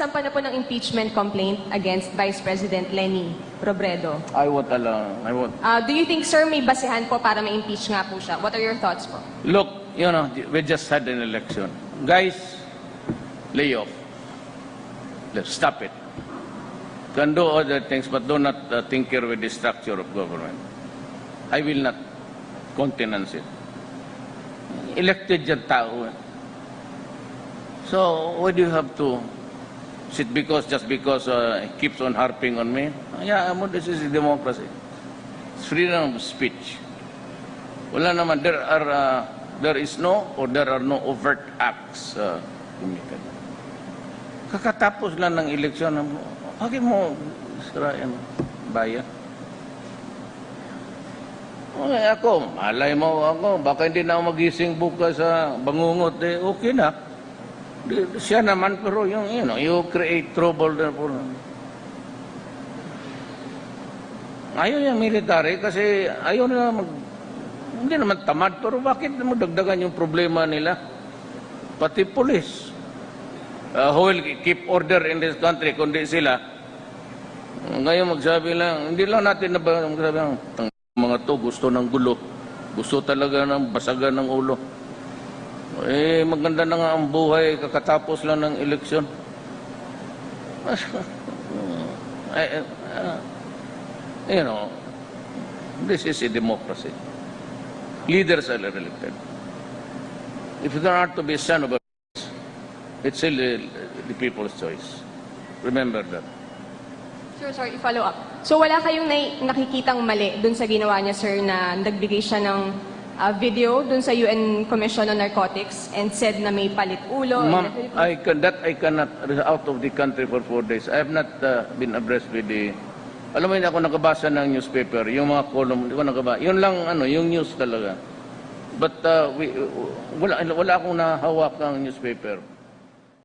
nagsampa na po ng impeachment complaint against Vice President Leni Robredo. I won't allow. I won't. Do you think, sir, may basehan po para ma-impeach nga po siya? What are your thoughts po? Look, you know, we just had an election. Guys, lay off. Let's stop it. Can do other things, but do not tinker with the structure of government. I will not countenance it. Elected yung tao. So, why do you have to sit just because he keeps on harping on me? Yeah, this is democracy. It's freedom of speech. Wala naman, there is no or there are no overt acts committed. Kakatapos lang ng eleksyon, bakit mo sirain bayan? Okay, ako, malay mo ako, baka hindi na ako magising bukas sa bangungot, okay na. Siya naman, pero yung, you create trouble na po. Ayaw yung military kasi ayaw nila hindi naman tamad, pero bakit mo dagdagan yung problema nila? Pati police. Who will keep order in this country, kundi sila. Ngayon magsabi lang, hindi lang natin magsabi lang, mga to gusto ng gulo. Gusto talaga ng basagan ng ulo. Maganda na nga ang buhay kakatapos lang ng eleksyon. This is a democracy. Leaders are elected. If there are to be a son of a it's still the people's choice. Remember that. Sir, sorry, follow up. So wala kayong nakikitang mali dun sa ginawa niya, sir, na nagbigay siya ng video dun sa UN Commission on Narcotics and said na may palit ulo? Ma'am, I cannot out of the country for 4 days. I have not been abreast with the... Alam mo yun, ako nakabasa ng newspaper, yung mga column, di ko nakabasa. Yun lang, yung news talaga. But wala akong nahawak ng newspaper.